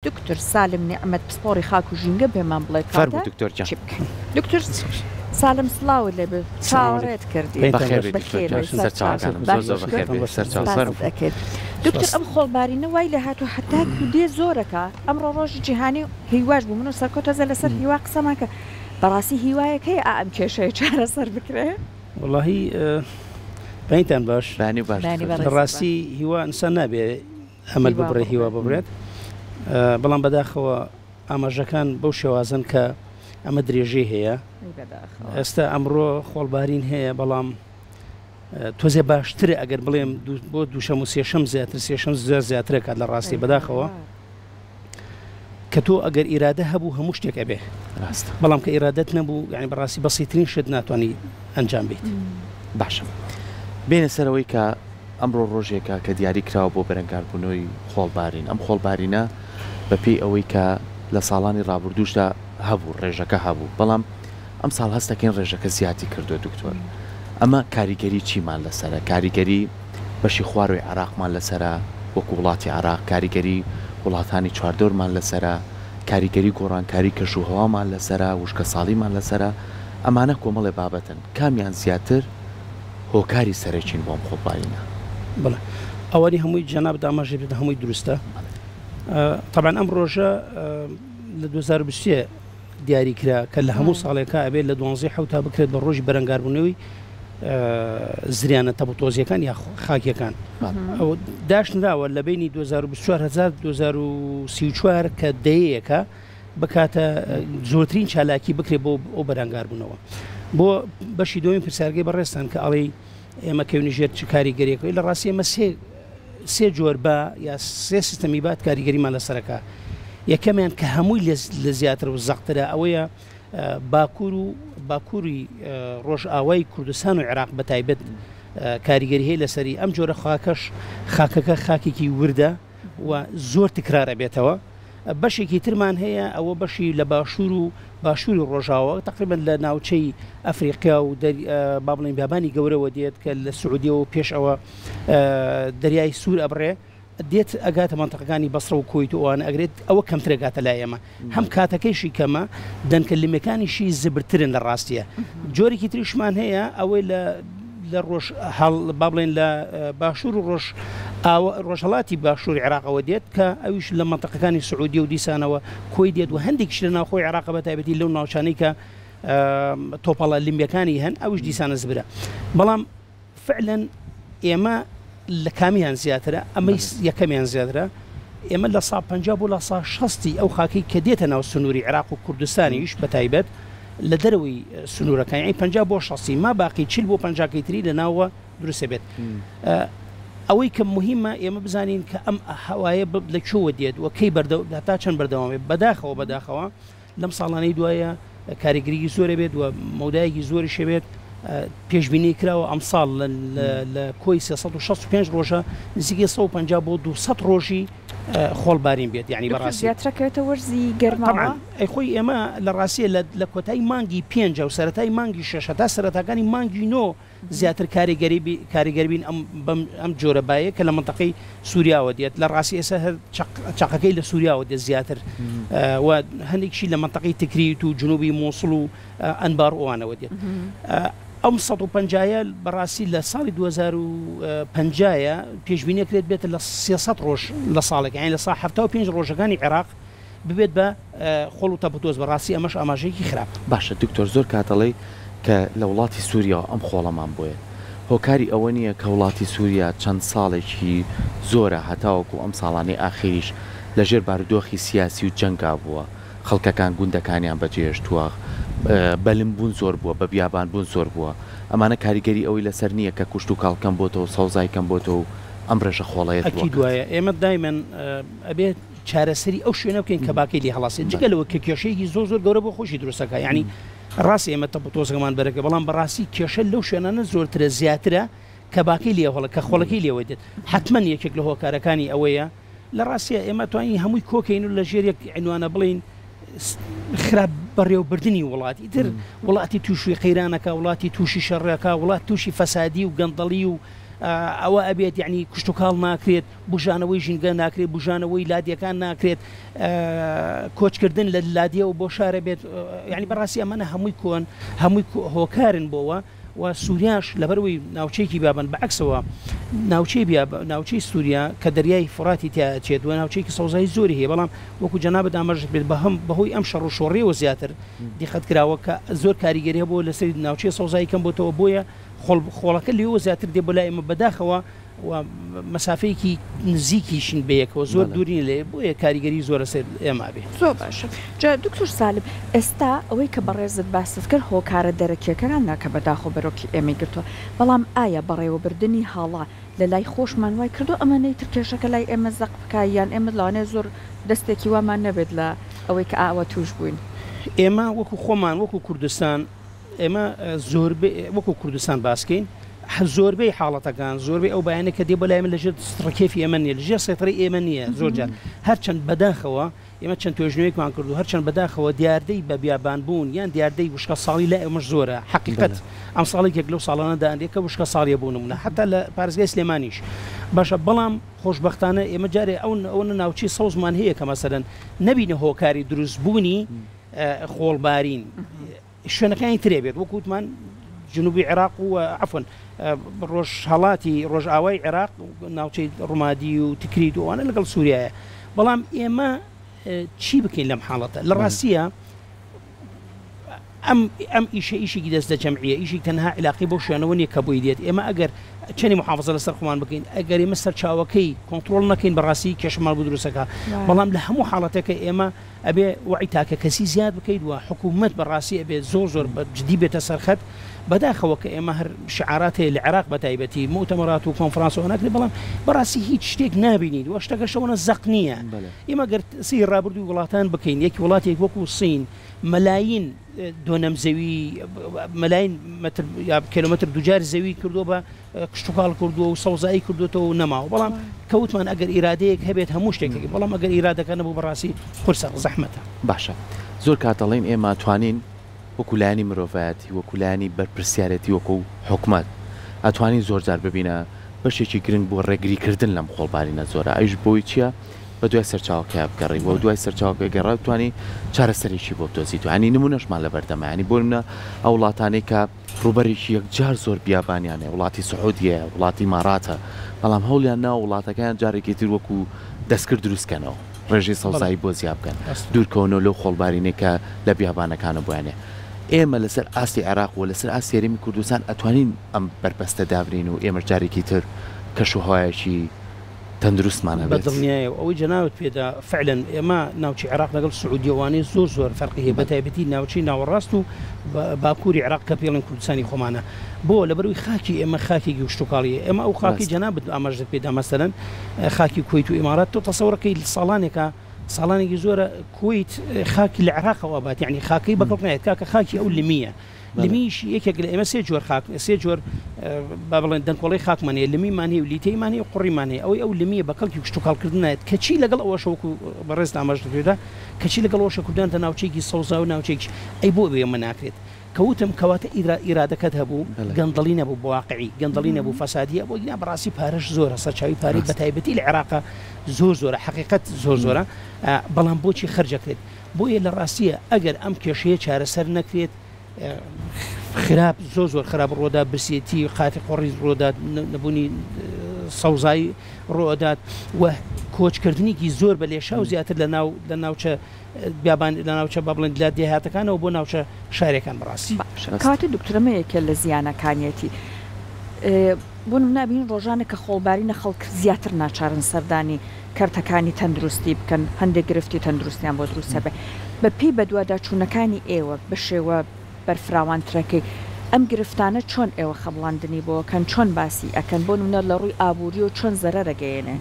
دكتور سالم نعمت بسپۆری خاک و ژینگە پێمان بڵێ فەرموو دکتۆر جان. دکتۆر سالم سڵاو لێ بێ چاوەڕێت کردی دکتۆر ئەم خۆڵبارینە وای لە هاتوو حتا دێ زۆرەکە ئەمڕۆ ڕۆژی جیهانی هیواش بوو من و سەرکۆتەزە لەسەر هیوا قسەماکە بەڕاستی هیوایەکەی ئەم کێشەیە چارەسەر بکرێ واللهی بەینتان باش ڕاستی هیوا ئینسان نابێ ئەمەل ببڕێ هیوا ببرێت بەڵام بەداخەوە ئاماژەکان بەو شێوازن کە ئەمە درێژەی هەیە ئێستا ئەمڕۆ خۆڵبارین هەیە بەڵام تۆزێ باشترە ئەگەر بڵێم بۆ دووشەم و سێشەم زیاتر سێشەم زیاترە کات لە ڕاستی بەداخەوە کە تۆ ئەگەر ئیرادە هەبوو هەموو شتێک ئەبێ بەڵام کە ئیرادەت نەبوو یعنی بەڕاستی بەسیترین شت ناتوانانی ئەنجام بیت. باشە بێنە سەرەوەی کە ئەمڕۆ ڕۆژێکە کە دیاری کراوە بۆ بەرەنگاربوونەوەی خۆڵبارین ئەم خۆڵبارینە بەپێی ئەوەی کە لە ساڵانی ڕابردووشدا هەبوو ڕێژەکە هەبوو بەڵام ئەم ساڵ هەستەکەین ڕێژەکە زیاتی کردو دکتۆر ئەمە کاریگەری چیمان لەسرە کاریگەری بەشی خواروی عراقمان لەسرە وەکو وڵاتی عراق کاریگەری وڵاتانی چواردۆرمان لەسرە کاریگەری گۆڕانکاری کەژوهەوامان لەسرە وشکە ساڵیمان لەسرە ئەمانە کۆمەڵێ بابەتن کامیان زیاتر هۆکاری سەرچین بۆم خۆڵبارینە بڵێ ئەوەی هەمووی جەناب داماژێ بێت هەمووی دروستە طبعا ئەم ڕۆژە لە 2023 دیاری کرا کە لە هەموو ساڵێکە ئەبێت لە 12 حوتا بکرێت بە ڕۆژی بەرەنگاربوونەوەی زریانە تەبوتۆزیەکان یا خاکیەکان ئەو داشنراوە لە بینی 2024 کە دەیەکە بکاتە زۆرترین چالاکی بکرێت بۆ ئەو بەرەنگاربوونەوە بۆ بەشی دومین پرسیارگەی بەڕێستان کە ئەڵێ ئێمە کەونیژێت چ کاریگەریەکەی لە ڕاستی ئێمە سێ جۆر بە یا سێ سیستەمی بات کاریگەریمان لەسەرەکە یەکەمیان کە هەمووی لە زیاتر و زەقترە ئەوەیە باکووری ڕۆژئاوای کوردستان و عێراق بە تایبەت کاریگەری هەیە لەسەری ئەم جۆرە خاکەکە خاکێکی وردە و زۆر تکرارە بێتەوە بەشێکی ترمان هەیە ئەوە بەشی لە باشووری ڕۆژاوە تقریبن لە ناوچەی ئەفریقیا و با بڵێن بیابانی گەورەوە دێت کە لە سعودیەوە پێش ئەوە دەریای سوور ئەبڕێ دێت ئەگاتە منتەقەکانی بەسڕە و کۆیت وانە ئەگرێت ئەوە کەمترە گاتە لای ئێمە هەم کاتەکەیشی کەمە دەنکەلیمەکانیشی زبرترن لە ڕاستیە جۆرێکی تریشمان هەیە ئەوەی لە ڕۆژ با بڵێن لە باشوور و ڕۆژهڵاتی باشووری عێراقەوە دێت کە ئەویش لە منتەقەکانی سعودی و دیسانەوە کۆی دێت و هەندێکیش لە ناوخۆی عێراق بە تایبەتی لەو ناوچانەی کە تۆپەڵە لیمبیەکانی هەن ئەوش دیسانە زبرە بەڵام فعلەن ئێمە لە کامیان زیاترە ئەمەی یەکەمیان زیاترە ئێمە لە 150 بۆ لە 160 ئەو خاکی کە دێتە ناو سنووری عێراق و کوردستانیش بە تایبەت لە دەروی سنوورەکان یعنی 50 بۆ 60 ما باقی 40 بۆ 50 تری لە ناوە دروستە بێت ئەوەی کە مهمە ئێمە بزانین کە ئەم هەوایە لەکوێوە دێت و کەی تا چەند بەردەوامێت بەداخەوە لەم ساڵانەی دوایە کاریگەری زۆرە بێت و مەودایەکی زۆری شەبێت پێشبینی کراوە ئەمساڵ لە کۆی 365 ڕۆژە نزیکە 150 بۆ 200 ڕۆژی خۆڵبارین بێت یعنی بەڕاستی زیاترەکەوێتە وەرزی گەرماوە خۆی ئێمە لە ڕاستیە لە کۆتایی مانگی 5 و سەرەتای مانگی 6 تا سەرەتاکانی مانگی 9 زیاتر کاریگەریبین ئەم جۆرە باە کە لە منتەقەی سووریاوە دێت لە ڕاستی ئێستا هەر چاقەکەی لە سووریاوە دێت زیاتر و هەندێکشی لە منتەقەی تکریت و جنوبی مووسڵ و ئەنبار ئەوانەوە دێت ئەم 150 بەڕاستی لە ساڵی 2050 پێشبینیەکرێت بێت لە 300 ڕۆژ لە ساڵێک یعنی لە 75 ڕۆژەکانی عێراق ببێت بە خۆڵ و تەپۆتۆز بەڕاستی ئەمەش ئاماژەیەکی خراپ باشە دکتۆر زۆر کاتەڵێ کە لە وڵاتی سووریا ئەم خۆڵەمان بۆیە هۆکاری ئەوە نییە کە وڵاتی سووریا چەند ساڵێکی زۆرە هەتاوەکو ئەم ساڵانەی ئاخریش لەژێر بارودۆخی سیاسی و جەنگا بووە خەڵکەکان گوندەکانیان بەجێهێشتووە بەلم بوون زۆر بووە بە بیابان بوون زۆر بووە ئەمانە کاریگەری ئەوەی لەسەر نییە کە کوشت و کاڵکەم بۆتەوە سەوزایکەم بۆتەوە ئەم ڕێژە خۆڵەیە دوایە ئێمە دایمەن ئەبێت چارەسەری ئەو شوێنە بکەین کە باقی لێ هەڵاسی جگەلەوە کە کێشەیەکی زۆر گەورە بۆ خۆشی دروستەکە یعنی ڕاستی ئێمە تەپۆتۆزەکەمان بەرەکە بەڵام بەڕاستی کێشە لەو شوێنانە زۆرترە زیاترە کە باقی لێ هەڵە کە خۆڵەکەی لێوە دێت حتمما یەکێک لە هۆکارەکانی ئەوەیە لە ڕاستیە ئێمە توانین هەمووی کۆکەین و لە ژێر عنوانە بڵین خراپ بەڕێوەبردننی وڵاتی وڵاتی تووشی قەیرانەکە وڵاتی تووشی شەڕەکە وڵات تووشی فەسادی و گەندەڵی و ئەوە ئەبێت یعنی کشت و کاڵ ناکرێت بژانەوەی ژینگە ناکرێت بژانەوەی لادیەکان ناکرێت کۆچکردن لە لادیە و بۆ شارە بێت یعنی بەڕاستی ئەمانە هەمووی کۆن هەمووی هۆکارن بۆەوە و سووریاش لەبەروەی ناوچەیەکی بیابن بەعکسەوە ناوچەی سووریا کە دەریای فڕاتی تێت و ناوچەیەکی سەوزایی زۆری هەیە بەڵام وەکو جەنابەت ئاماژ بێت بەهۆی ئەم شەڕ و شۆڕیەوە زیاتر دیقەت کراوە کە زۆر کاریگەری هەبوو لەسەر ناوچەی سەوزایی کەم بۆتەوە بۆیە خۆڵەکە لێەوە زیاتر دێ بۆ لای ئێمە بەداخەوە و مەسافەیەکی نزیکیشن بەیەکەوە زۆر دوورین لێ بۆیە کاریگەری زۆرە سەر ئێمە بێ زۆر باشە دکتۆر سالم ئێستا ئەوەی کە بەڕێزت باست کرد هۆکارە دەرەکیەکەان ناکە بەداخۆ بەرۆکی ئێمەی گرتووە بەڵام ئایا بەڕێوەبردننی هاڵا لە لای خۆشمان وای کردو ئەمەنەی ترکێشەکە لای ئێمە زەق بکاییان ئێمە لەوانێ زۆر دەستێکی وامان نەبێت لە ئەوەی کە ئاوە توش بووین ئێمە وەکو خۆمان وەکو کوردستان ئێمە زۆر وەکو کوردستان باسکەین زۆربەی حاڵەتەکان زۆربەی ئەو بەیانە کە دێ بە لای من لەژێر ستڕکێفی ئێمە نیە لەژێر سەیطرەی ئێمە نییە زۆرجار هەرچەند بەداخەوە ئێمە چەند توێژنەوەیەکمان کردو هەرچەند بەداخەوە دیاردەی بە بیابان بوون یان دیاردەی وشکە ساڵی لای ئەمەش زۆرە حقیقەت ئەم ساڵێکێک لەو ساڵانەدا ئەندێکە وشکە ساڵیە بوونمونە حتا لە پارێزگای سلێمانیش باشە بەڵام خۆشبەختانە ئێمە جارێ ئەوە ناوچی سەوزمان هەیە کە مەسەرەن نەبینە هۆکاری دروستبوونی خۆڵبارین شوێنەکانی ترێ بێت وەکوتمان جنوبی عێراق و عفۆن ڕۆژهەڵاتی ڕۆژئاوای عێراق ناوچەی ڕوومادی و تکریت و ئەوانە لەگەڵ سووریایە بەڵام ئێمە چی بکەین لەم حاڵەتە لە ڕاستیە ئەم ئیشێکی دەست دە جەمعیە ئیشی تەنها علاقی بۆ شوێنەوە نیە کە بۆی دێت ئێمە ئەگەر چەنی محافظە لەسەر خۆمان بکەین ئەگەر ئێمە سەرچاوەکەی کۆنتترۆل نەکەین بەڕاستی کێشمان بۆ دروستەکە بەڵام لە هەموو حاڵەتەکە ئێمە ئەبێ وعی تاکە کەسی زیاد بکەیت و حکوومەت بەڕاستی ئەبێت زۆر جدی بێتە سەرخەت بەداخەوە کە ئێمە هەر شعارات هەیە لە عێراق بە تایبەتی مؤتەمەرات و کۆنفرانسەوە ناکرێت بەڵام بەڕاستی هیچ شتێک نابینیت و شتەکەشەوەنە زەق نییە ئێمە گەر سی ڕابردووی وڵاتان بکەین یەکی وڵاتێک وەکو سین مەلاین دۆنەم زەوی مەلاین کیلومتر دوجار زەوی کردو بە کشتتوکاڵ کردووە و سەوزایی کردوێتەوە نەماوە بەڵام کەوتمان ئەگەر ئیرادەیەک هەبێت هەموو شتێکی بەڵام ئەگەر ئیرادەکە نەبوو بەڕاستی قورسە زەحمەتە باشە زۆر کاتەڵین ئێمە توانین وەکولانی مرۆڤایەتی وەکولانی بەرپرسیارەتی وەکو حکومت ئەتوانین زۆر جار ببینە بەشێکی گرنگ بۆ ڕێگریکردن لەم خۆڵبارینە زۆرە ئەوش بۆی چییە بە دوای سەرچاوەکە بگەڕی بۆ دوای سەرچاوەکە گەڕا توانی چارەسەرێکی بۆ بدۆزیت و ینی نمونەشمان لە بەردەمایانی بۆ منە ئەو وڵاتانەی کە ڕوبەرێکی یەکجار زۆر بیابانیانێ وڵاتی سعودیە وڵاتی ماراتە بەڵام هەوڵیان ناو وڵاتەکەیان جارێکی تر وەکو دەستکرد دروستکەنەوە ڕێژەی سەوزایی بۆ زیاب بکەن دوورکەونەوە لەو خۆڵبارینێکە لە بیابانەکانە بۆیانێ ئێمە لەسەر ئاستی عێراق و لەسەر ئاستی هەرێمی کوردستان ئەتوانین ئەم بەربەستە دابرین و ئێمە جارێکی تر کەشوهایەکی تەندروستمانە بەدڵنیایە ئەوەی جەناوت پێدا فعلەن ئێمە ناوچی عێراق لەگەڵ سعودیەوانەی زۆر فەرقی هەیە بەتایبەتی ناوچەی ناوەڕاست و باکووری عێراق کە پێڵن کوردستانی خۆمانە بۆ لەبەروی خاکی ئێمە خاکێکی وشتوکاڵیە ئێمە ئەو خاکی جەنابەت ئاماژت پێدا مەسەلەن خاکی کویت و ئیمارات تۆ تەسەوڕەکەی ساڵانێکی زۆرە کویت خاکی لە عێراقەوە بات یعنی خاکەی بەکەڵ نایێت کاکە خاکی ئەو لمیە لمیش یەکێک لە ئێمە سێ جۆر با بڵێن دەنگۆڵی خاکمانەیە لمیمان هەیە و لیتەیمان هەیە و قوڕیمان هەیە ئەوەی ئەو لمیە بەکەڵکی وشتوکاڵکردن نایێت کەچی لەگەڵ ئەوە شەوەکو بەڕێز ئاماژ دەکرێتدا کەچی لەگەڵ ئەوە کوردانتە ناوچەیەکی سەوزا و ناوچەیەکی ئەی بۆ ئێمە ناکرێت کەوتم کەواتە ئیرادەکەت هەبوو گەندەڵی نەبوو بواقعی گەندەڵی نەبوو فەسادیە بۆ گینا بەڕاستی پارەش زۆرە سەرچاوی پارەی بەتایبەتی لە عێراقا زۆرە حقیقەت زۆرە بەڵام بۆچی خەرجەکرێت بۆیە لە ڕاستیە ئەگەر ئەم کێشەیە چارەسەر نەکرێت خراپ زۆر خراپ ڕۆدا برسێتی قاتی قۆڕی ڕۆدات نەبوونی سەوزایی ڕۆدات و کۆچکردنیکی زۆر بە لێشا و زیاتر لە ناوچە بیابان لە ناوچە با بڵێن لە دێهاتەکانەوە بۆ ناوچە شارەکان بڕاستی کاتە دکتۆرەمەیەکە لە زیانەکانیەتی بۆ نابین ڕۆژانە کە خۆڵبارینە خەڵک زیاتر ناچارن سەردانی کارتەکانی تەندروستی بکەن هەندێک گرفتی تەندروستیان بۆ دروستە بێ بە پێی بەدواداچوونەکانی ئێوە بشێوە بەرفراوانترەکەی ئەم گرفتانە چۆن ئێوە خەبڵاندنی بۆکەن چۆن باسی ئەکەن بۆ نمونە لە ڕووی ئابووری و چۆن زەرەرەگەیەنێ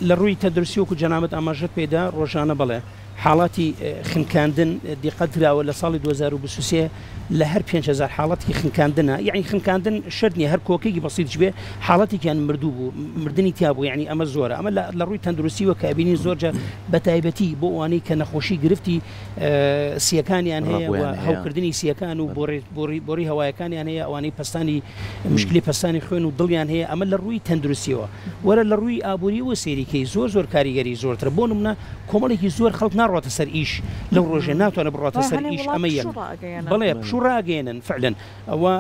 لە ڕووی تەندروستی وەکو جەنابەت ئاماژە پێدا ڕۆژانە بڵێ حاڵاتی خنکاندن دیقەتراوە لە ساڵی 2023 لە هەر 5,000 حاڵەتی خنکاندنە یعنی خنکاندن شردنی هەر کۆکێکی بەسییت بێ حاڵەتێکیان مردوو بوو مردنی تیا بوو یعنی ئەمە زۆرە ئەمە لە ڕووی تەندروستیوە کە بینی زۆرجە بە تایبەتی بۆ ئەوانەی کە نەخۆشی گرفتی سیەکانیان هەیە و هەوکردنی سیەکان و بۆری هەوایەکانیان هەیە ئەوانەی پستانی مشکلی پستانی خوێن و دڵیان هەیە ئەمە لە ڕووی تەندروستیەوە وەرە لە ڕووی ئابووری و سێریکەی زۆر کاریگەری زۆرتر بۆ نمونە کۆمەڵێکی زۆر خەڵک ناڕاتە سەر ئیش لەو ڕۆژێ ناتوانە بڕاتە سەر ئیش ئەمە یەک بڵێ پشوڕاگەێنن فعلن ئەوە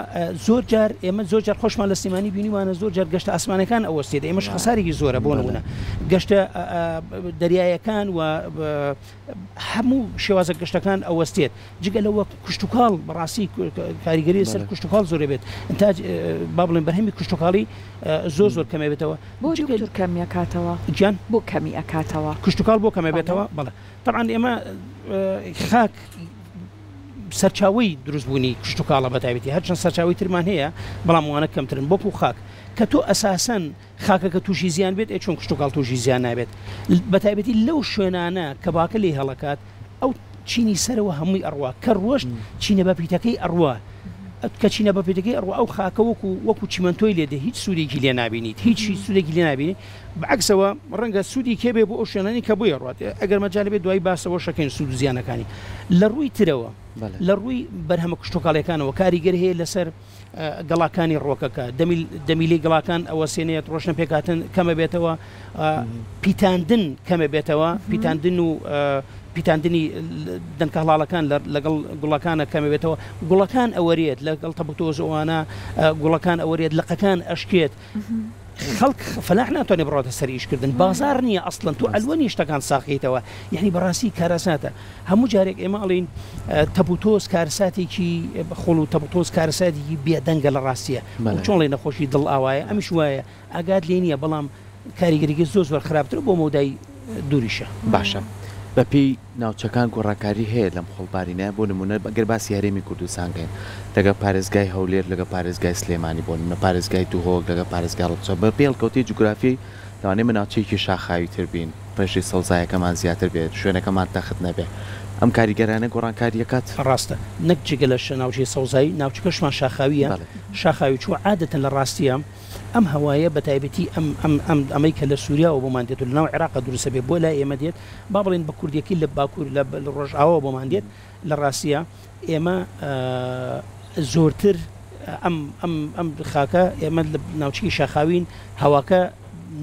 زۆر جار ئێمە زۆر جار خۆشمان لە سیمانی بینیوانە زۆر جار گەشتە ئاسمانەکان ئەوەستێت ئێمەش خەسارێکی زۆرە بۆ نمونە گەشتە دەریایەکان و هەموو شێوازە گەشتەکان ئەوەستێت جگە لەوە کوشتتوکاڵ بەڕاستی کاریگەری سەر کوشتتوکاڵ زۆرە بێت تا با بڵێن بەرهەمی کوشتتوکاڵی زۆر کەمێ بێتەوە بۆ کەمی ئەکاتەوە گیان بۆ کەمی ئەکاتەوە کوشتتوکاڵ بۆ کەمە بێتەوە بەڵێ طبعا ئێمە خاک سەرچاوی دروستبوونی کوشتتوکاڵە بەتایبەتی هەرچەند سەرچاوی ترمان هەیە بەڵام وانە کەمترن بۆکو خاک کە تۆ ئەساسەن خاکەکە تووشی زیان بێت چۆن کوشتتوکاڵ تووشی زیان نابێت بەتایبەتی لەو شوێنانە کە باکە لێ هەڵەکات ئەو چینی سەرەوە هەمووی ئەڕوا کە ڕۆژت چینە بەپیتەکەی ئەڕوا کە چینە بەپیتەکەی ئەڕوا ئەو خاکە وەکو چیمەنتۆی لێدە هیچ سوودێکی لێ نبینیت هیچ سوودێکی لێ نبینی بەعکسەوە ڕەنگە سوودی کێبێ بۆ ئەو شوێنانی کە بۆی ڕات ئەگەر مەجال بێت دوای باسەوە شەکەین سوود زیانەکانی لە ڕووی ترەوە لە ڕووی بەرهەمە کوشتتوکاڵەکانەوە کاریگەر هەیە لەسەر گەڵاکانی ڕۆکەکە دەمیلی گەڵاکان ئەوە سێنێت ڕۆشنە پێکاتن کەمە بێتەوە پیتاندن کەمە بێتەوە پیتاندن و پیتاندنی دەنکەڵاڵەکان لەگەڵ گوڵەکانە کەمە بێتەوە گوڵەکان ئەوەرێت لەگەڵ تەبوتۆزەوانە گوڵەکان ئەوەرێت لقەکان ئەشکێت خەڵک فەلاح ناتوانێت بڕاتە سەر ئیشکردن بازار نییە ئەسڵەن تو ئەلوەنی شتەکان ساقیتەوە یعنی بەڕاستی کارەساتە هەموو جارێک ئێمە ئەڵین تەبوتۆز کارساتێکی خۆڵ و تەبوتۆز کارەساتێکی بێدەنگە لە ڕاستیە چۆن لێ نەخۆشی دڵ ئاوایە ئەمیش وایە ئاگات لێ نییە بەڵام کاریگەریگە زۆر خراپتر بۆ مەودای دووریشە باشە بەپی ناوچەکان گۆڕاکاری هەیە لەم خۆڵبارینە بۆ نمونە ئەگەر باسی هەرێمی کوردستانگەین لەگە پارێزگای هەولێر لەگە پارێزگای سلێمانی بۆ نمونە پارێزگای دوهۆک لەگە پارێزگای ڕەچە بە پێڵکەوتی جوگرافی لەوانەیە مناوچەیەکی شاخاوی تر بین پێشی سەوزایەکەمان زیاتر بێت شوێنەکەمان تەخت نەبێ ئەم کاریگەرانە گۆڕانکاریەکەت ڕاستە نەک جگە لە ناوچەی سەوزایی ناوچەکەشمان شاخاویە شاخاوی چوە عادەتەن لە ڕاستیە ئەم هەوایە بە تایبەتی ئەمەی کە لە سووریا و بۆمان دێت و لە ناو عێراقە دروستە بێ بۆ لای ئێمە دێت با بڵێن بە کوردیەکەی لە باکوور لە ڕۆژئاوە بۆمان دێت لە ڕاستیە ئێمە زۆرتر ئەم خاکە ئێمە لە ناوچەی شاخاوین هەواکە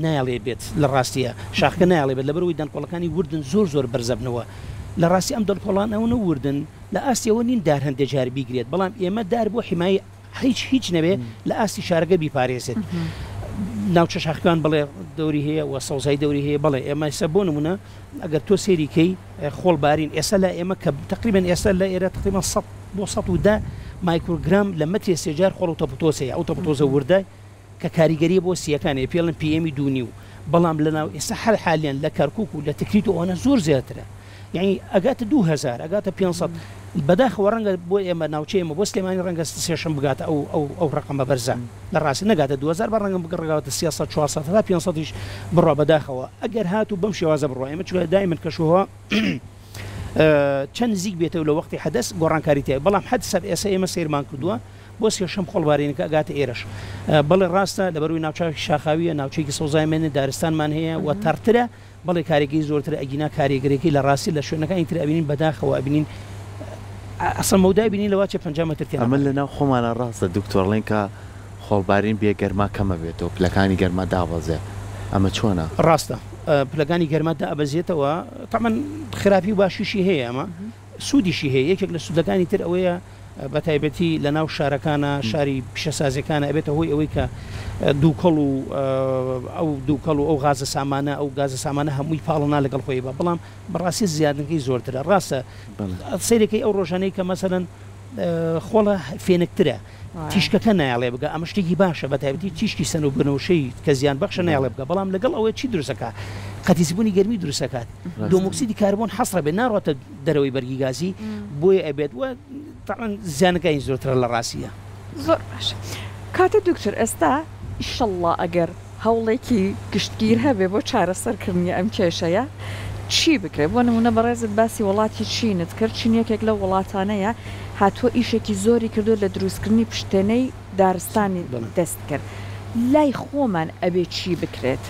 نایڵێ بێت لە ڕاستیە شاخکە نایڵێ بێت لەبەرەوەی دەنگۆڵەکانی وردن زۆر بەرزەبنەوە لە ڕاستی ئەم دڵکۆڵانەوە نەوردن لە ئاستیەوە نین دار هەندێک جار بیگرێت بەڵام ئێمە دار بۆ حیمای هیچ نەبێ لە ئاستی شارەکە بیپارێزێت ناوچە شاخکان بڵێ دەوری هەیە و سەوزای دەوری هەیە بڵێ ئێمە ئێستا بۆ نمونە ئەگەر تۆ سێریکەی خۆڵبارین ئێستا لە ئێمە کە تقریبا ئێستا لە ئێرە تقریبا 100 بۆ 110 مایکروگرام لە مەتری سێجار خۆڵ و تەپوتۆس هەیە ئەو تەپوتۆزە وردە کە کاریگەری بۆ سیەکانێ پێڵن PM 2.5 بەڵام لەناو ئێستا هەر حالیان لە کەرکووک و لە تکریت و ئەوانە زۆر زیاترە یعنی ئەگاتە 2000 ئەگاتە 500 بەداخەوە ڕەنگە بۆ ئێمە ناوچەیەمە بۆ سلێمانی ڕەنگە سێشم بگاتە ئەو ڕقمە بەرزە لە ڕاستی نەگاتە 2000 بە ڕەنگە بگەڕگاوەتە 300 400 تا 500 بڕوا بەداخەوە ئەگەر هاتوو بەم شێوازە بڕوا ئێمە چوە دایمن کەشوها چەند نزیک بێتەوە لە وەختی حەدەس گۆڕانکاری تێ بەڵام حەدسەر ئێستا ئێمە سیرمان کردووە بۆ سێشەم خۆڵبارینەکە ئەگاتە ئێرەش بەڵێ ڕاستە لەبەروی ناوچەی شاخاویە ناوچەیەکی سەوزایمێنێ دارستانمان هەیە و تەرترە بەڵێ کارێکی زۆرتر ئەگینا کاریگەرێکی لە ڕاستی لە شوێنەکانی تر ئەبینین بەداخەوە ئەبینین ئەسڵ مەودای بینین لەوا چه 50 متر تێ ئەمە لەناو خۆمانە ڕاستە دکتۆرڵێن کە خۆڵبارین بێ گەرما کەمە بێتەوە پلەکانی گەرما دابەزێ ئەمە چۆنە ڕاستە پلەکانی گەرمادا ئەبەزێتەوە تەمەن خراپی و باشیشی هەیە ئەمە سوودیشی هەیە یەکێک لە سوودەکانی تر ئەوەیە بە تایبەتی لە ناو شارەکانە شاری پیشەسازەکانە ئەبێتە هۆی ئەوەی کە دووکەڵ و ئەو دووکەڵ و ئەو غازە سامانە ئەو گازە سامانە هەمووی پاڵنا لەگەڵ خۆی بە بەڵام بەڕاستی زیادنەکەی زۆرترە ڕاستە سیرەکەی ئەو ڕۆژانەی کە مەسەرەن خۆڵە فێنکترە تیشکەکە نایڵێ بگە ئەمە شتێکی باشە بە تایبەتی تیشکی سەن و بنەوشەی کە زیان بەخشە نایڵێ بگە بەڵام لەگەڵ ئەوەی چی دروستەکە قەتیزبوونی گەرمی دروستەکات دۆمۆکسیدی کاربۆن حەسرە بێت ناڕاتە دەرەوەی بەرگی گازی بۆیە ئەبێت وە تاان زیانەکەی زۆرترە لە ڕاستیە زۆر باش کاتە دکتۆر ئێستا ئیشەڵڵا ئەگەر هەوڵێکی گشتگیر هەبێ بۆ چارەسەرکردنی ئەم کێشەیە چی بکرێت بۆ نمونە بەڕێزت باسی وڵاتی چینت کرد چینیەکێک لە وڵاتانەیە هاتووە ئیشێکی زۆری کردو لە دروستکردنی پشتێنەی دارستانی دەست کرد لای خۆمان ئەبێ چی بکرێت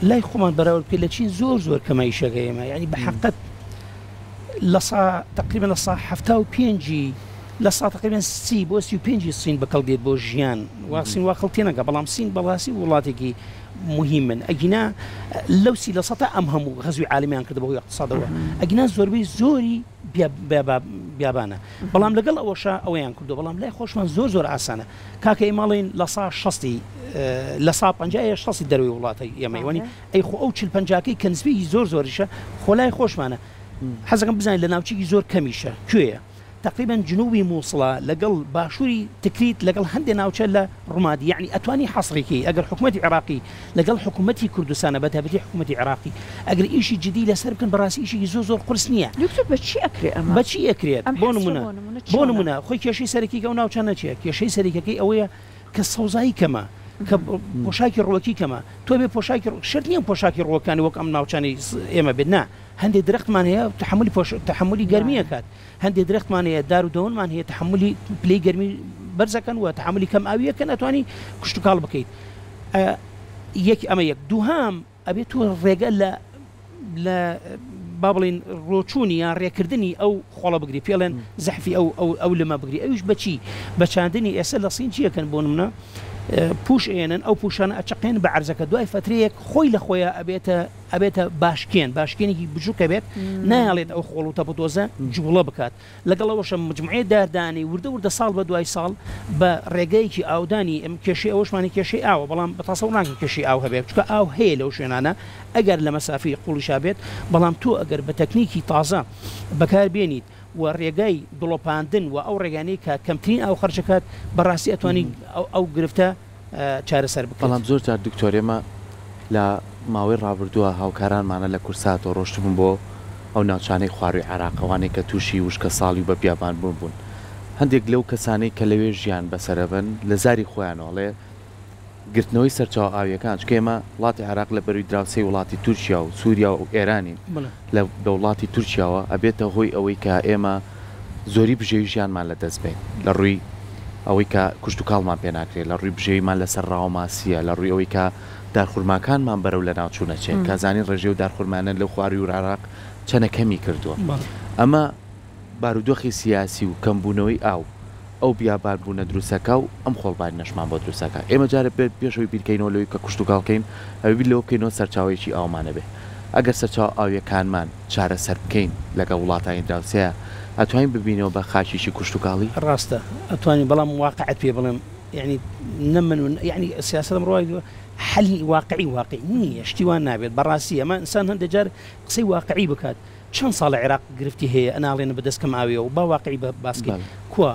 لای خۆمان بەراورد پێ لە چین زۆر کەمایشەکە ئێمە یعنی بە حقیقەت تقریبا لە سا 75 لە سا تقریبا 30 بۆ 35 سین بەکەڵ دێت بۆ ژیان واسین وا خەڵتێنەکە بەڵام سین بەڵاسی وڵاتێکی مهمن ئەگینا لەو سی لە سەتا ئەم هەموو غەزوی عالمیان کردە بۆ اقتصادەوە ئەگینا زۆربەی زۆری بیابانە بەڵام لەگەڵ ئەوەشە ئەوەیان کردو بەڵام لای خۆشمان زۆر ئاسانە کاکە ئێماڵین لە سا 60 لە سا 50 60 دەروی وڵاتی ئێمەوانی ئەی خۆ ئەو 40-50کەی کەنسبی زۆریشە خۆلای خۆشمانە حەزەکەم بزانین لە ناوچێکی زۆر کەمیشە کوێیە تقریبا جنوبی مووسڵە لەگەڵ باشووری تکریت لەگەڵ هەندێک ناوچە لە ڕوومادی یعنی ئەتوانی حەسڕێکی ئەگەر حکوومەتی عێراقی لەگەڵ حکوومەتی کوردستانە بەتابەتی حکوومەتی عێراقی ئەگەر ئیشی جدی لەسەر بکەن بەڕاستی ئیشی زۆر قرس نییە بەچی ئەکرێت ئەمە بەچی ئەکرێت بۆ نمونە خۆی کێشەی سەرەکی ئەو ناوچانە چیە کێشەی سەرەکەی ئەوەیە کە سەوزایی کەمە کە پۆشاکی ڕۆکی کەمە تۆ بێ پۆشاکی شەرت نییە پۆشاکی ڕۆکانی وەک ئەم ناوچانی ئێمە بێت نا هەندێک درەختمان هەیە تحملی گەرمیە کات هەندێک درەختمان هەیە دار و دەوەنمان هەیە تحملی پلەی گەرمی بەرزەکەن و تحملی کەم ئاویەکەن ئەتوانی کوشت و کاڵ بکەیت یەک ئەمە یەک دووهام ئەبێت تۆ ڕێگە لە با بڵین ڕۆچوونی یان ڕێکردنی ئەو خۆڵە بگری پێڵێن زەحفی ئەو لەمە بگری ئەوش بەچی بەچاندنی ئێستا لە سین چیەکەن بۆ نمونە پوش ئێنن ئەو پوشانە ئەچقێن بە عەرزەکە دوای فترەیەک خۆی لە خۆیە ئەبێتە باشکێنێکی بچووکە بێت نایڵێت ئەو خۆڵ و تەپۆتۆزە جوڵە بکات لەگەڵەوەشە مجموعەیە داردانی وردە ساڵ بە دوای ساڵ بە ڕێگەیەکی ئاودانی ئەم کێشەی ئەوەشمانی کێشەی ئاوە بەڵام بە تاسەوڕ ناکەن کێشەی ئاو هەبێت چکە ئاو هەیە لەو شوێنانە ئەگەر لە مەسافەی قوڵیشا بێت بەڵام تۆ ئەگەر بە تەکنیکی تازە بەکاربێنیت و ڕێگای دڵۆپاندن و ئەو ڕێگانەی کە کەمترین ئەو خەرجەکات بەڕاستی ئەتوانی ئەو گرفتە چارەسەر بکەیت بەڵام زۆر جار دکتۆرێمە لە ماوەی ڕابردووە هاوکارانمانە لە کورساتەوە ڕۆشتبوون بۆ ئەو ناوچانەی خواروی عێراقەوانێک کە تووشی وشکە ساڵی بە بیابان بوون هەندێک لەو کەسانەی کە لەوێ ژیان بەسەرەبن لە زاری خۆیانەوەڵێ گرتنەوەی سەرچاو ئاویەکان چکێمە وڵاتی عێراق لە بەروی دراوسەی وڵاتی تورکیا و سووریا و ئێرانی لە وڵاتی تورکیاوە ئەبێتە هۆی ئەوەی کە ئێمە زۆری بژێوی ژیانمان لە دەست بێت لە ڕووی ئەوەی کە کوشت و کاڵمان پێ ناکرێت لە ڕووی بژێویمان لەسەر ڕاوماسیە لە ڕووی ئەوەی کە دارخورماکانمان بەرەو لە ناوچوونەچێت کازانی ڕێژێ و دارخورمانە لەو خواروی و عێراق چەنە کەمی کردووە ئەمە بارودۆخی سیاسی و کەمبوونەوەی ئاو ئەو بیابانبوونە دروستەکە و ئەم خۆڵباری نەشمان بۆ دروستەکە ئێمە جارە بێت پێشەوەی بیرکەینەوە لەوەی کە کوشت و کاڵکەین ئەوە بیر لەوە بکەینەوە سەرچاوەیەکی ئاومانە بێ ئەگەر سەرچاو ئاویەکانمان چارەسەر بکەین لەگە وڵاتانی دراوسەیە ئەتوانین ببینەوە بە خاچیشی کوشت و کاڵی ڕاستە ئەتوانین بەڵام واقعەت پێ بڵێم یعنی نەمن یعنی سیاسەتم ڕۆی حەلی واقعی نییە شتیوان نابێت بەڕاستی ئەمە ئینسان هەندێک جار قسەی واقعی بکات چەند ساڵ عێراق گرفتی هەیە ئەناڵێنە بەدەستکەم ئاویە و با واقعی بە باسکە کووە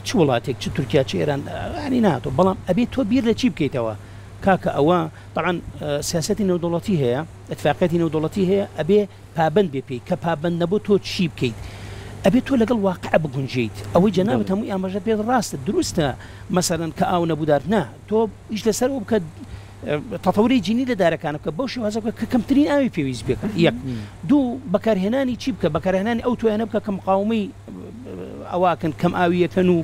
چ وڵاتێک چ تورکیا چ ئێران ینی ناتۆ بەڵام ئەبێت تۆ بیر لە چی بکەیتەوە کاکە ئەوە طبعاً سیاسەتی نێودوڵەتی هەیە اتفاقیەتی نێودوڵەتی هەیە ئەبێ پابند بێ پێی کە پابند نەبوو تۆ چی بکەیت ئەبێت تۆ لەگەڵ واقع بگونجیت ئەوەی جەنابەت هەمووی ئاماژە پێت ڕاستە دروستە مەسەرەن کە ئاو نەبوودار نا تۆ ئیش لەسەر و بکە تەتەوری جینی لە دارەکانە بکە بەو شێوازە کە کەمترین ئاوی پێویست بکە یەک دوو بەکارهێنانی چی بکە بەکارهێنانی ئەو توانە بکە کە مقاومەی ئەواکن کەم ئاویەکەن و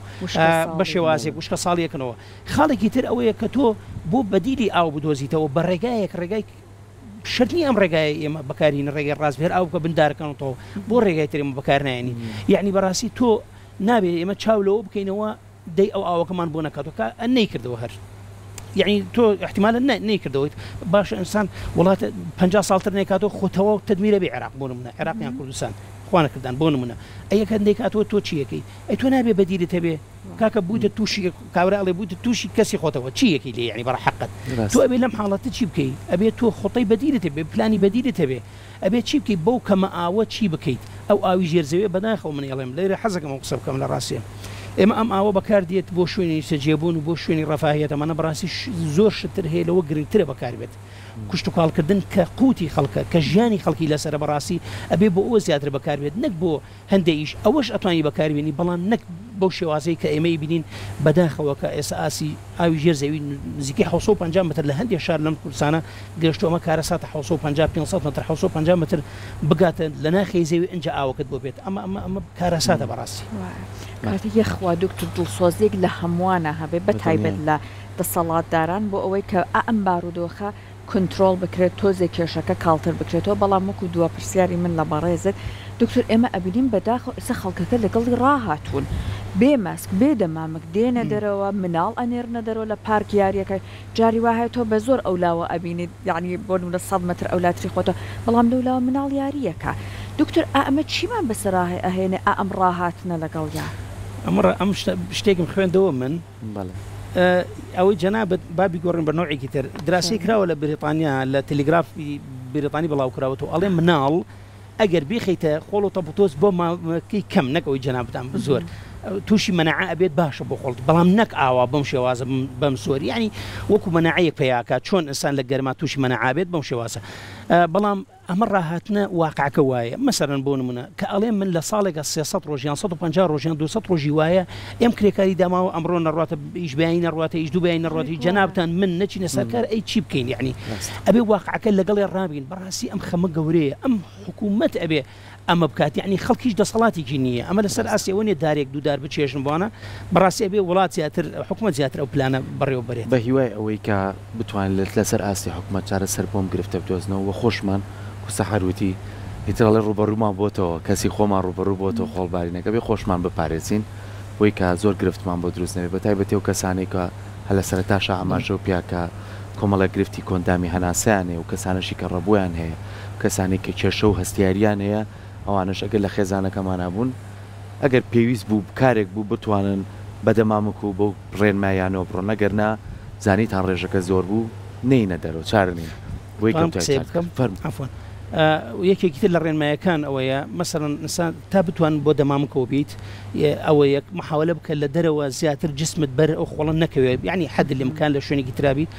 بە شێوازێک وشکە ساڵیەکەنەوە خاڵێکی تر ئەوەیە کە تۆ بۆ بەدیلی ئاو بدۆزیتەوە بە ڕێگایەک ڕێگای شرنی ئەم ڕێگای ئێمە بەکارین ڕێگەی ڕاستبێر ئاو بکە بندارەکەنەوە بۆ ڕێگای ترێمە بەکارنایانی یعنی بەڕاستی تۆ نابێت ئێمە چاولەوە بکەینەوە دەی ئەو ئاوەکەمان بۆ نەکاتەوە ئە نەیکردەوە هەر يعني تو احتمالا نيكردويت باش انسان وڵات 50 ساڵتر نێکاتەوە خۆتەوە تدمیرە بێ عێراق بۆ نمونە عێراقیان کوردستان خوانە کردان بۆ نمونە ئەیەکە نێکاتەوە تۆ چیەکەی ئەی تۆ نابێ بەدیرت هەبێ کاکە بوویتە تووشی کاوراڵێ بوویتە تووشی کەسی خۆتەوە چیەکەی لێ یعنی بەڕەحەقەت تۆ ئەبێ لەم حاڵەتە چی بکەیت ئەبێ تۆ خۆتەی بەدیرت هەبێ پلانی بەدیرت هەبێ ئەبێ چی بکەیت بەو کەمە ئاوە چی بکەیت ئەو ئاوی ژێرزەوێ بەداخەوە من ئێڵێم لێرە حەزەکەم قسە بکەم لە ڕاستیە ئێمە ئەم ئاوە بەکاردێت بۆ شوێنی سەجێبوون و بۆ شوێنی ڕەفاهیەتە ئەمانە بەڕاستی زۆر شتر هەیە لەوە گرنگترە بەکاربێت کوشت و کاڵکردن کە قوتی خەڵکە کە ژیانی خەڵکی لەسەر بەڕاستی ئەبێ بۆ ئەوە زیاتر بەکاربێت نەک بۆ هەندێکیش ئەوەش ئەتوانی بەکاربێنی بەڵام نەک بەو شێوازەی کە ئێمەی بینین بەداخەوە کە ئێستا ئاسی ئاوی ژێر زەوی نزیکەی 750 متر لە هەندێک شار لەم کوردستانە گەشتۆ ئەمە کارەساتە 750 متر 750 متر بگاتە لە ناخی زەوی ئەنجا ئاوەکەت بۆ بێت ئەمە کارەساتە بەڕاستی کاتی یەخوا دکتۆر دڵسۆزێک لە هەمووانە هەبێ بەتایبەت لە دەسەڵاتداران بۆ ئەوەی کە ئەم بارودۆخە کنترۆل بکرێت تۆزێک کێشەکە کاڵتر بکرێتەوە بەڵام وەکو دووە پرسیاری من لە بەڕێزت دکتۆر ئێمە ئەبینین بەداخەوە ئێستا خەڵکەکە لەگەڵی ڕاهاتوون بێ ماسک بێ دەمامک دێنە دەرەوە مناڵ ئەنێرنە دەرەوە لە پارک یاریەکە جاری وایەتەوە بە زۆر ئەولاوە ئەبینیت یعنی بۆ لە 100 متر ئەولاتری خۆتە بەڵام لەولاوە مناڵ یاریەکە دکتۆر ئەمە چیمان بەسەراهێ ئەهێنێ ئەم ڕاهاتنە لەگەڵ یار ئەم شتێکم خوێندەوە من ئەوەی جەنابەت بابی گۆڕین بە نوعێکی تر دراسی کراوە لە بریتانیا لە تەلیگرافی بریتانی بڵاو کراوەتەوە ئەڵێ مناڵ ئەگەر بیخیتە خۆڵ و تەبوتۆز بۆ ماکەی کەم نەکەوەی جەنابەتان زۆر تووشی مەنەعە ئەبێت باشە بۆ خۆڵت بەڵام نەک ئاوا بەم شێوازە بەم سۆری ینی وەکو مەنەعەیەک پێیاکە چۆن ئینسان لە گەرما تووشی مەنەعە بێت بەم شێوازە بەڵام ئەمە ڕاهاتنە واقعەکە وایە مەسەرەن بۆ نمونە کە ئەڵێ من لە ساڵێکە 300 ڕۆژیان 150 ڕۆژیان 200 ڕۆژی وایە ئێم کرێکاری داماوە ئەمڕۆ نەڕاتە ئیش بیانی نەڕاتە ئیش دوو بیانی نەڕاتی جەنابتان من نەچینە سەرکار ئەی چی بکەین یعنی ئەبێ واقعەکە لەگەڵێ ڕابین بەڕاستی ئەم خەمە گەورەیە ئەم حکوومەت ئەبێ ئەمە بکات یعنی خەڵکیش دەسەڵاتێکی نییە ئەمە لەسەر ئاسیەوە نیە دارێک دوودار بچێژن بوانە بەڕاستی ئەبێ وڵات زیاتر حکوومەت زیاتر ئەو پلانە بەڕێوە بەرێت بە هیوای ئەوەی کە بتوانێت لەسەر ئاسی حکوومەت چارەسەر بۆم گرفتە بدۆزنەوە و خۆشمان سەحەروتی هیترڵێ ڕوبەڕوومان بۆتەوە کەسی خۆمان ڕوبەڕوو بۆتەوە خۆڵبارینەکە بێ خۆشمان بپارێزین بۆی کە زۆر گرفتمان بۆ دروستنەوێت بەتایبەتی و کەسانێک کە هە لە سەرەتاشە ئاماژە و پیاکە کۆمەڵە گرفتی کۆندامی هەناسیانێ و کەسانەشی کە ڕەبوویان هەیە کەسانێک کە کێشە و هەستیاریان هەیە ئەوانش ئەگەر لە خێزانەکەمانە بوون ئەگەر پێویست بوو کارێک بوو بتوانن بەدەمامک و بۆ ڕێنمایانەوە بڕۆ نەگەرنا زانیتان ڕێژەکە زۆر بوو نینە دەرەوە چارنین بۆی عفوا یەکێکی تر لە ڕێنمایەکان ئەوەیە مەسەڵەن ئینسان تا بتوان بۆ دەمامکەوە بیت ئەوە یەک محاولە بکە لە دەرەوە زیاتر جسمت بەر ئەو خۆڵە نەکەوێت یعنی حد لێمکان لە شوێنێکی ترابیت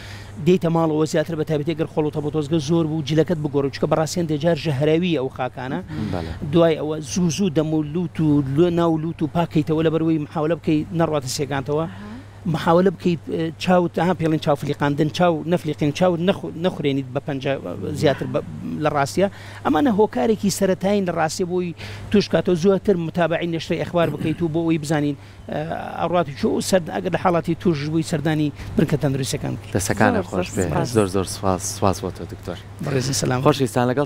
دێتە ماڵەوە زیاتر بە تایبەتی گەر خۆڵ و تەبوتۆزگە زۆر بوو جلەکەت بگۆڕ چکە بەڕاستیان دێجار ژەهراوی ئەو خاکانە دوای ئەوە زوو دەم و لوت و ناو لوت و پاکەیتەوە لە بەروەی محاولە بکەیت نەڕاتە سێگانتەوە محاولە بکەیت چاوت پێڵین چاو فلیقاندن چاو نەفلیقین چاو نەخورێنیت بە پەنج زیاتر لە ڕاستیە ئەمانە هۆکارێکی سەرەتاین لە ڕاستی بۆی توش کاتەوە زۆرتر متابعین لەشتەی ئەخبار بکەیت و بۆ ئەوی بزانین ئەڕاتی چۆ سەر ئەگەر لە حاڵاتی توش بووی سەردانی بنکە تەندروستەکان دەسەکانە خۆش بێ زۆر سواس بۆ تۆ دکتۆر بەڕێزی سەلام خۆشویستان لەگەڵ